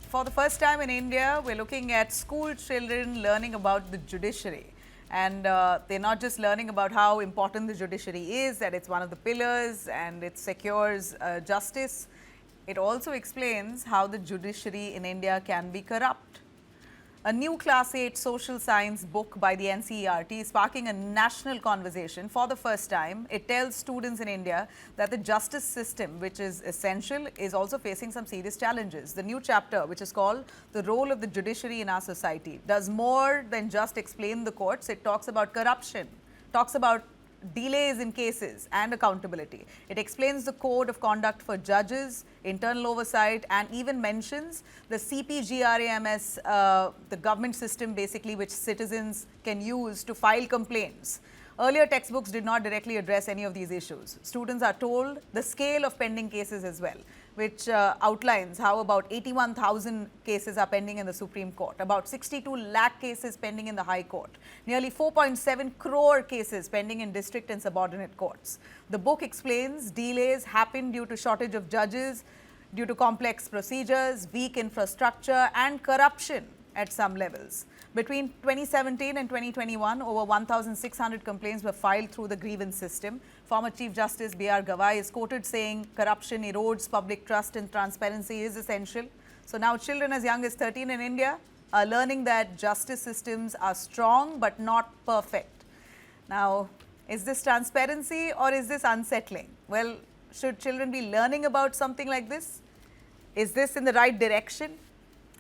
For the first time in India, we're looking at school children learning about the judiciary. And they're not just learning about how important the judiciary is, that it's one of the pillars and it secures justice. It also explains how the judiciary in India can be corrupt. A new Class 8 social science book by the NCERT is sparking a national conversation for the first time. It tells students in India that the justice system, which is essential, is also facing some serious challenges. The new chapter, which is called The Role of the Judiciary in Our Society, does more than just explain the courts. It talks about corruption, talks about delays in cases and accountability. It explains the code of conduct for judges, internal oversight, and even mentions the CPGRAMS, the government system basically which citizens can use to file complaints. Earlier textbooks did not directly address any of these issues. Students are told the scale of pending cases as well, which outlines how about 81,000 cases are pending in the Supreme Court, about 62 lakh cases pending in the High Court, nearly 4.7 crore cases pending in district and subordinate courts. The book explains delays happen due to shortage of judges, due to complex procedures, weak infrastructure, and corruption at some levels. Between 2017 and 2021, over 1,600 complaints were filed through the grievance system. Former Chief Justice B.R. Gawai is quoted saying corruption erodes public trust and transparency is essential. So now children as young as 13 in India are learning that justice systems are strong but not perfect. Now, is this transparency or is this unsettling? Well, should children be learning about something like this? Is this in the right direction?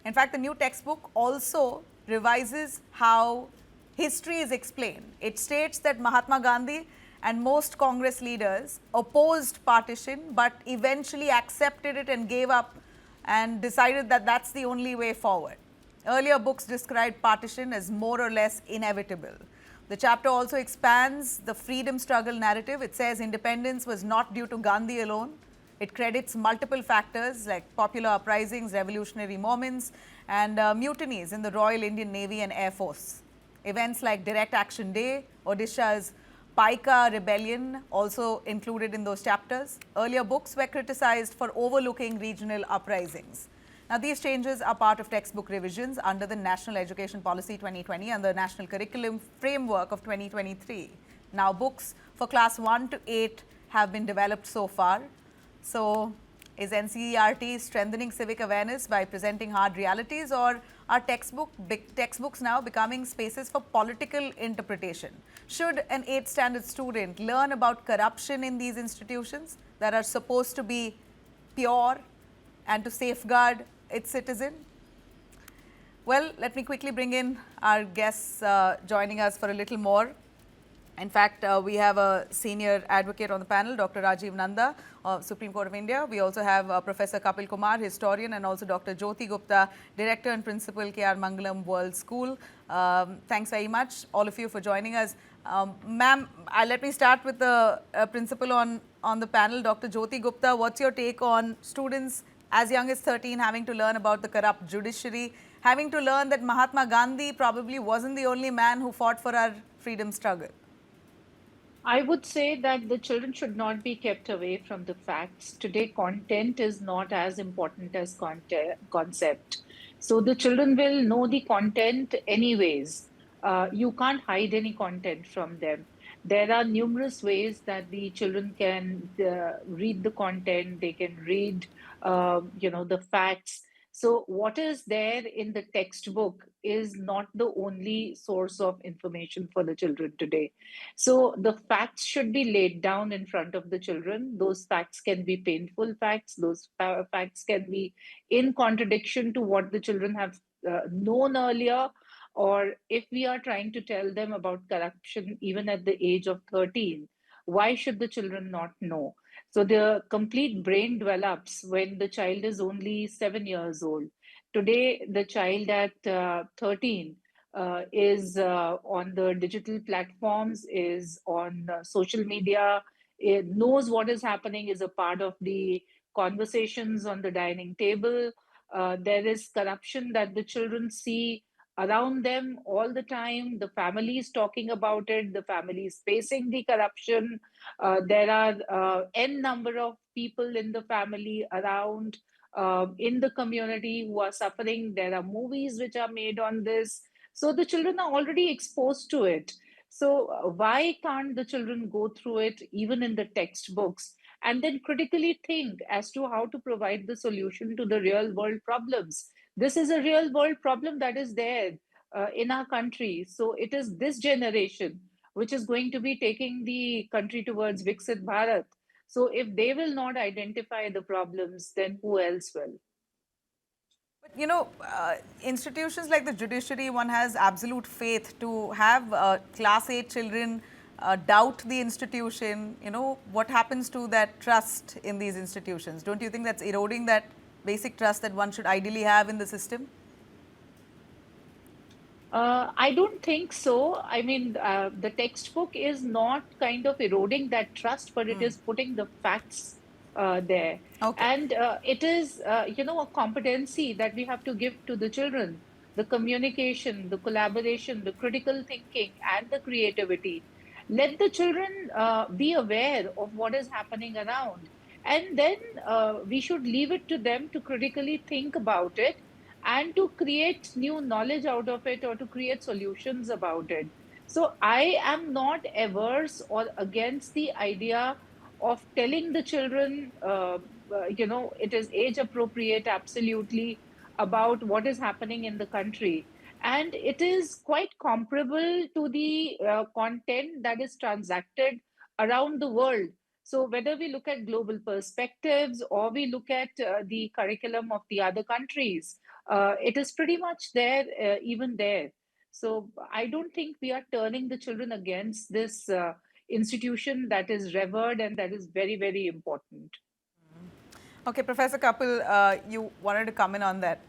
In fact, the new textbook also revises how history is explained. It states that Mahatma Gandhi and most Congress leaders opposed partition but eventually accepted it and gave up and decided that that's the only way forward. Earlier books described partition as more or less inevitable. The chapter also expands the freedom struggle narrative. It says independence was not due to Gandhi alone. It credits multiple factors like popular uprisings, revolutionary moments, and mutinies in the Royal Indian Navy and Air Force. Events like Direct Action Day, Odisha's Paika rebellion also included in those chapters. Earlier books were criticized for overlooking regional uprisings. Now, these changes are part of textbook revisions under the National Education Policy 2020 and the National Curriculum Framework of 2023. Now, books for class 1 to 8 have been developed so far. So, is NCERT strengthening civic awareness by presenting hard realities, or are textbooks now becoming spaces for political interpretation? Should an 8th standard student learn about corruption in these institutions that are supposed to be pure and to safeguard its citizen? Well, let me quickly bring in our guests joining us for a little more. In fact, we have a senior advocate on the panel, Dr. Rajiv Nanda of Supreme Court of India. We also have Professor Kapil Kumar, historian, and also Dr. Jyoti Gupta, director and principal, K.R. Mangalam World School. Thanks very much, all of you, for joining us. Ma'am, let me start with the principal on the panel, Dr. Jyoti Gupta. What's your take on students as young as 13 having to learn about the corrupt judiciary, having to learn that Mahatma Gandhi probably wasn't the only man who fought for our freedom struggle? I would say that the children should not be kept away from the facts. Today, content is not as important as concept. So the children will know the content anyways. You can't hide any content from them. There are numerous ways that the children can read the content. They can read, the facts. So what is there in the textbook is not the only source of information for the children today. So the facts should be laid down in front of the children. Those facts can be painful facts. Those facts can be in contradiction to what the children have known earlier. Or if we are trying to tell them about corruption even at the age of 13, why should the children not know? So the complete brain develops when the child is only 7 years old. Today, the child at 13 is on the digital platforms, is on social media, it knows what is happening, is a part of the conversations on the dining table. There is corruption that the children see around them all the time. The family is talking about it, the family is facing the corruption. There are n number of people in the family around in the community who are suffering. There are movies which are made on this. So the children are already exposed to it. So why can't the children go through it even in the textbooks and then critically think as to how to provide the solution to the real world problems? This is a real world problem that is there in our country. So it is this generation which is going to be taking the country towards Viksit Bharat. So if they will not identify the problems, then who else will? But institutions like the judiciary, one has absolute faith to have class 8 children doubt the institution. What happens to that trust in these institutions? Don't you think that's eroding that basic trust that one should ideally have in the system? I don't think so. I mean, the textbook is not kind of eroding that trust, but it is putting the facts there. Okay. And it is, a competency that we have to give to the children, the communication, the collaboration, the critical thinking, and the creativity. Let the children be aware of what is happening around. And then we should leave it to them to critically think about it and to create new knowledge out of it or to create solutions about it. So I am not averse or against the idea of telling the children, it is age appropriate, absolutely, about what is happening in the country. And it is quite comparable to the content that is transacted around the world. So whether we look at global perspectives or we look at the curriculum of the other countries, it is pretty much there, even there. So I don't think we are turning the children against this institution that is revered and that is very, very important. Okay, Professor Kapil, you wanted to comment on that.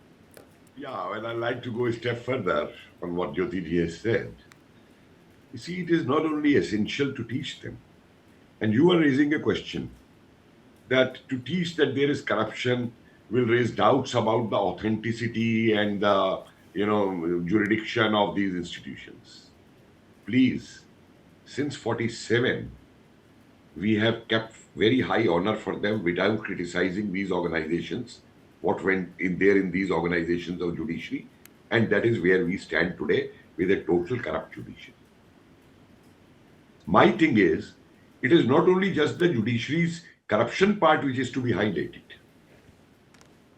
Yeah, well, I'd like to go a step further on what Jyoti has said. You see, it is not only essential to teach them, and you are raising a question that to teach that there is corruption will raise doubts about the authenticity and the jurisdiction of these institutions. Please, since 47, we have kept very high honor for them without criticizing these organizations, what went in there in these organizations of judiciary, and that is where we stand today with a total corrupt judiciary. My thing is, it is not only just the judiciary's corruption part which is to be highlighted,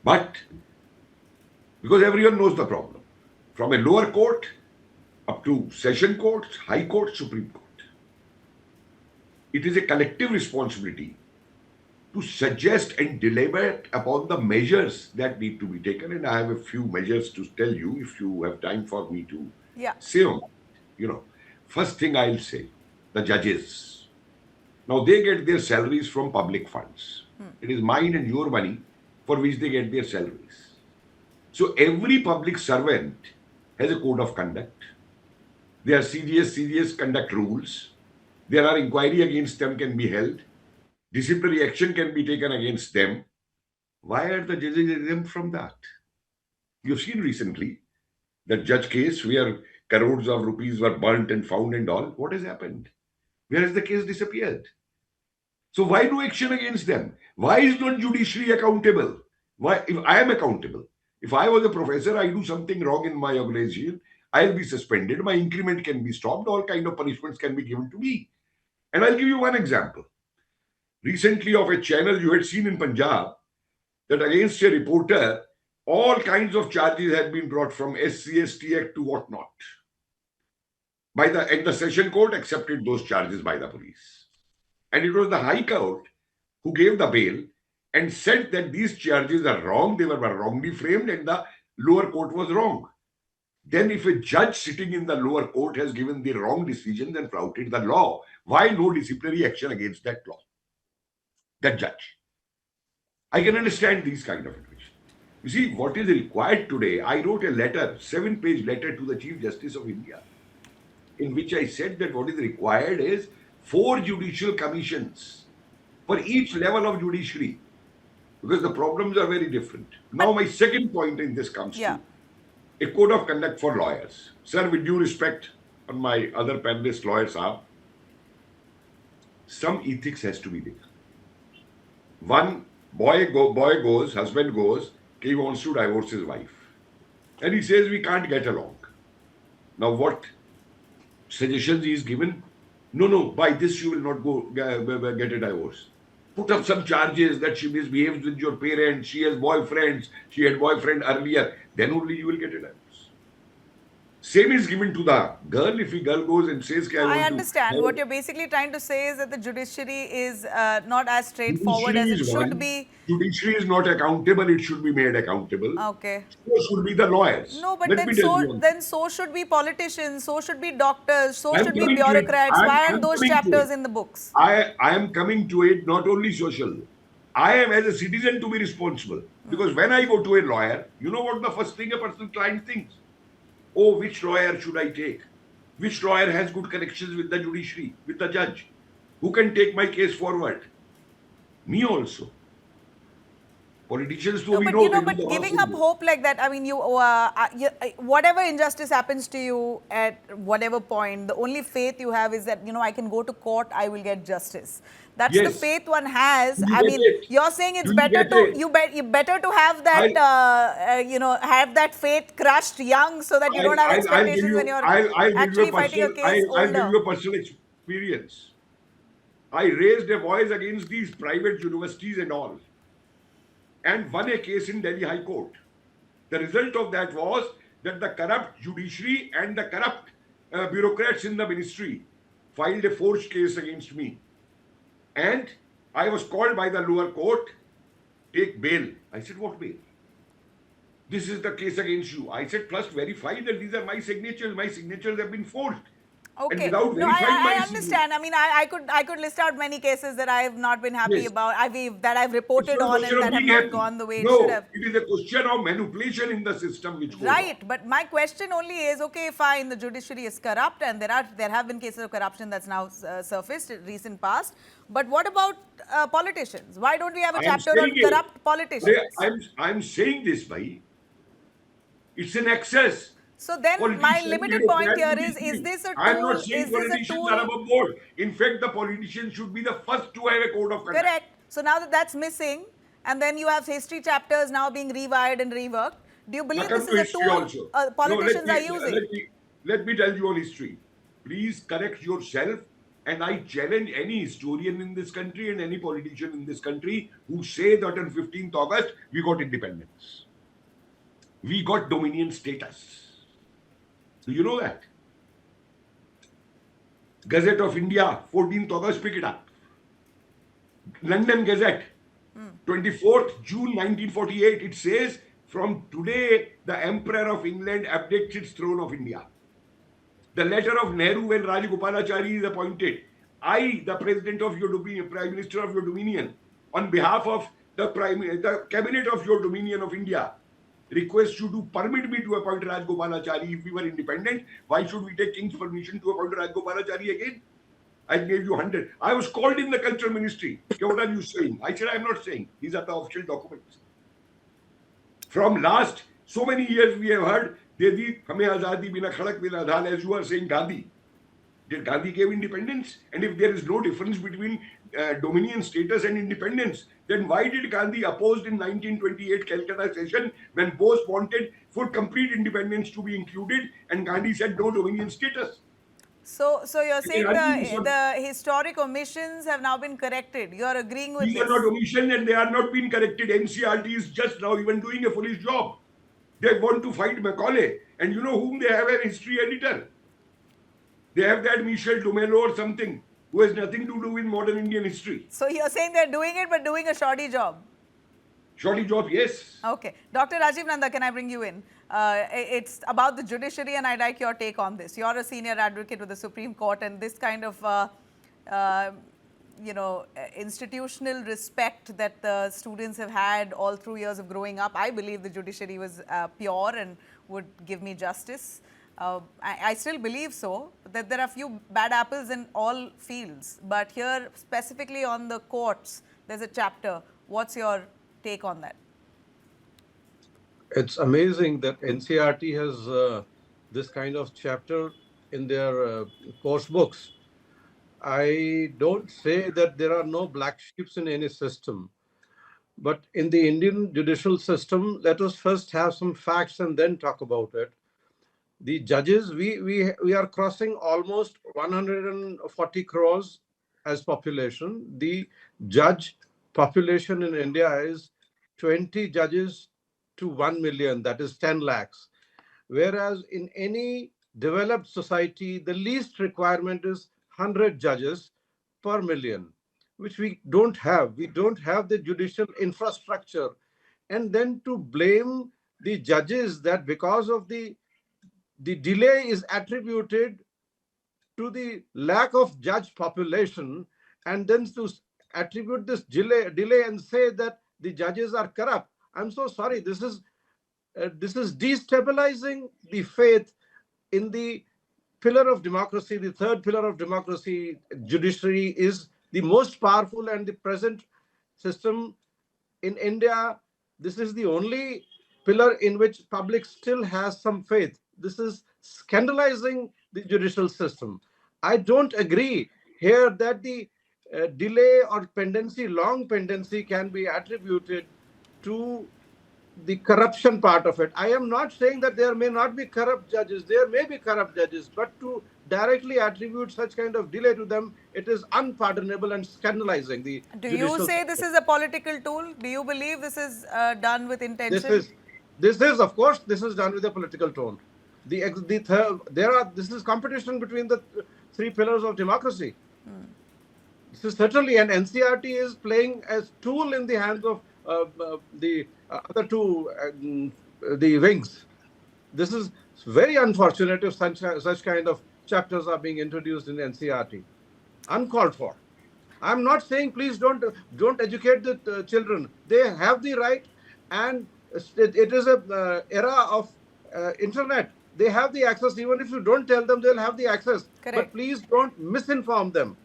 but because everyone knows the problem, from a lower court up to session courts, high court, Supreme Court. It is a collective responsibility to suggest and deliberate upon the measures that need to be taken. And I have a few measures to tell you if you have time for me to say on that. First thing I'll say, the judges. Now they get their salaries from public funds. It is mine and your money for which they get their salaries. So every public servant has a code of conduct. There are serious conduct rules. There are inquiry against them can be held. Disciplinary action can be taken against them. Why are the judges exempt from that? You've seen recently that judge case where crores of rupees were burnt and found and all. What has happened? Where has the case disappeared? So why no action against them? Why is not judiciary accountable? Why, if I am accountable, if I was a professor, I do something wrong in my organization, I'll be suspended, my increment can be stopped, all kind of punishments can be given to me. And I'll give you one example. Recently of a channel you had seen in Punjab that against a reporter, all kinds of charges had been brought from SC/ST Act to whatnot. And the session court accepted those charges by the police. And it was the High Court who gave the bail and said that these charges are wrong, they were wrongly framed and the lower court was wrong. Then if a judge sitting in the lower court has given the wrong decision and flouted the law, why no disciplinary action against that law? That judge. I can understand these kind of situations. You see, what is required today, I wrote a letter, 7-page letter to the Chief Justice of India, in which I said that what is required is 4 judicial commissions for each level of judiciary, because the problems are very different. Now, my second point in this comes to a code of conduct for lawyers. Sir, with due respect on my other panelist lawyers some ethics has to be there. One, Boy goes, husband goes, he wants to divorce his wife. And he says, we can't get along. Now, what suggestions he is given? No, by this you will not go get a divorce. Put up some charges that she misbehaves with your parents, she has boyfriends, she had boyfriend earlier, then only you will get a divorce. Same is given to the girl. If a girl goes and says, I understand. What you're basically trying to say is that the judiciary is not as straightforward as Judiciary it is should one. be. Judiciary is not accountable. It should be made accountable. Okay. So should be the lawyers. No, but Let me tell you one. so should be politicians, so should be doctors, so I'm should be coming to it. bureaucrats. Why I'm aren't those coming to chapters it. in the books? I am coming to it, not only social. I am as a citizen to be responsible. Because when I go to a lawyer, you know what the first thing a person client thinks? Oh, which lawyer should I take? Which lawyer has good connections with the judiciary, with the judge? Who can take my case forward? Me also. Politicians, so No, we but know. you know, they but do the giving horse up thing. hope like that, I mean, whatever injustice happens to you at whatever point, the only faith you have is that, I can go to court, I will get justice. That's the Yes. faith one has. Do you I get mean, it? you're saying it's Do you better get to, it? better to have that, have that faith crushed young so that you don't have expectations when you're I'll give you actually a fighting a personal, case I'll give older. you a personal experience. I raised a voice against these private universities and all, and won a case in Delhi High Court. The result of that was that the corrupt judiciary and the corrupt bureaucrats in the ministry filed a forged case against me. And I was called by the lower court, take bail. I said, what bail? This is the case against you. I said, plus verify that these are my signatures. My signatures have been forged. And Okay. without No, verifying my I understand. I mean, I could list out many cases that I have not been happy Yes. about, that I've It's reported not a on question and of that have being not happy. gone the way it should No, have. it is a question of manipulation in the system which goes on. Right, but my question only is, okay, fine, the judiciary is corrupt and there have been cases of corruption that's now surfaced in recent past. But what about politicians? Why don't we have a I am chapter saying on it. corrupt politicians? I'm saying this, bhai. It's an excess. So then my Politicians, limited point here is judiciary. this a I'm not tool? saying Is this a politicians are tool? above board. In fact, the politicians should be the first to have a code of conduct. Correct. So now that that's missing, and then you have history chapters now being rewired and reworked, do you believe Now this come is to a history tool also. politicians are using? Let me tell you on history. Please correct yourself. And I challenge any historian in this country and any politician in this country who say that on 15th August, we got independence. We got dominion status. Do you know that? Gazette of India, 14th August, pick it up. London Gazette, 24th June 1948, it says, from today, the Emperor of England abdicates its throne of India. The letter of Nehru when Rajagopalachari is appointed. I, the President of your Dominion, Prime Minister of your Dominion, on behalf of the Cabinet of your Dominion of India, request you to permit me to appoint Rajagopalachari. If we were independent, why should we take King's permission to appoint Rajagopalachari again? I gave you 100. I was called in the Culture Ministry. What are you saying? I said, I'm not saying. These are the official documents. From last so many years, we have heard, Dedi, hame azadi bina khadak bina adhan, as you are saying, Gandhi. Did Gandhi give independence? And if there is no difference between dominion status and independence, then why did Gandhi opposed in 1928 Calcutta session when Bose wanted for complete independence to be included and Gandhi said no dominion status? So you're saying the historic omissions have now been corrected. You're agreeing with These this? are not omissions and they are not being corrected. NCRT is just now even doing a foolish job. They want to fight Macaulay. And you know whom they have an history editor? They have that Michel Dumelo or something who has nothing to do with modern Indian history. So you're saying they're doing it but doing a shoddy job? Shoddy job, yes. Okay. Dr. Rajiv Nanda, can I bring you in? It's about the judiciary and I'd like your take on this. You're a senior advocate with the Supreme Court and this kind of, institutional respect that the students have had all through years of growing up. I believe the judiciary was pure and would give me justice. I still believe so, that there are few bad apples in all fields. But here, specifically on the courts, there's a chapter. What's your take on that? It's amazing that NCRT has this kind of chapter in their course books. I don't say that there are no black sheeps in any system, But in the Indian judicial system, let us first have some facts and then talk about it. The judges, we are crossing almost 140 crores as population. The judge population in India is 20 judges to 1 million, that is 10 lakhs. Whereas in any developed society, the least requirement is 100 judges per million, which we don't have. We don't have the judicial infrastructure. And then to blame the judges that because of the delay is attributed to the lack of judge population, and then to attribute this delay and say that the judges are corrupt. I'm so sorry. This is destabilizing the faith in the pillar of democracy, the third pillar of democracy. Judiciary is the most powerful, and the present system in India, this is the only pillar in which public still has some faith. This is scandalizing the judicial system. I don't agree here that the delay or pendency, long pendency, can be attributed to the corruption part of it. I am not saying that there may not be corrupt judges. There may be corrupt judges, but to directly attribute such kind of delay to them, it is unpardonable and scandalizing. Do you say this is a political tool? Do you believe this is done with intention? This is of course this is done with a political tone. This is competition between the three pillars of democracy. This is certainly, and NCRT is playing as tool in the hands of the other two, the wings. This is very unfortunate if such kind of chapters are being introduced in NCRT. Uncalled for. I'm not saying please don't educate the children. They have the right, and it is a era of internet. They have the access. Even if you don't tell them, they'll have the access. Correct. But please don't misinform them.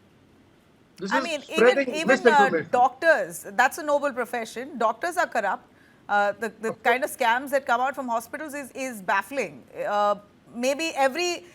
I mean, even doctors, that's a noble profession. Doctors are corrupt. The kind of scams that come out from hospitals is baffling. Maybe every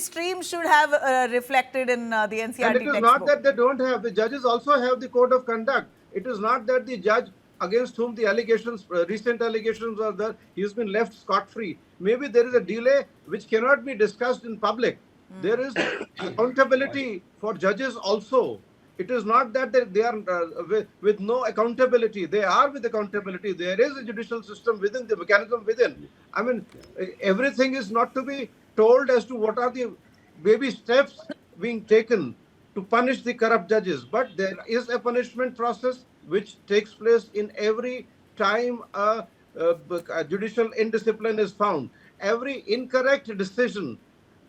stream should have reflected in the NCRT textbook. And it is not that they don't have. The judges also have the code of conduct. It is not that the judge against whom the allegations, recent allegations are there, he has been left scot-free. Maybe there is a delay which cannot be discussed in public. There is accountability for judges also. It is not that they are with no accountability. They are with accountability. There is a judicial system within, the mechanism within. I mean, everything is not to be told as to what are the baby steps being taken to punish the corrupt judges. But there is a punishment process which takes place in every time a judicial indiscipline is found. Every incorrect decision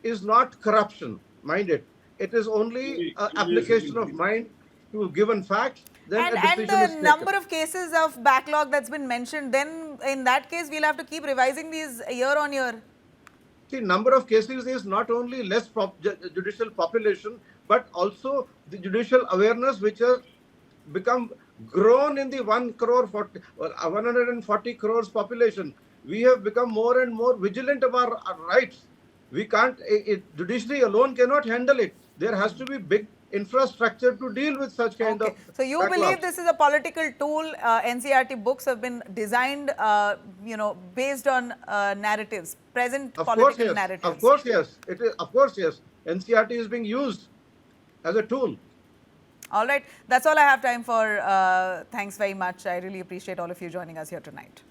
is not corruption, mind it. It is only an application of mind to a given fact. Then and the number of cases of backlog that's been mentioned, then in that case, we'll have to keep revising these year on year. See, number of cases is not only less judicial population, but also the judicial awareness which has become grown in the 140 crores population. We have become more and more vigilant about our rights. We can't, judiciary alone cannot handle it. There has to be big infrastructure to deal with such kind of. So you believe this is a political tool? NCRT books have been designed, based on narratives, present political narratives. Of course, yes. It is. Of course, yes. NCRT is being used as a tool. All right. That's all I have time for. Thanks very much. I really appreciate all of you joining us here tonight.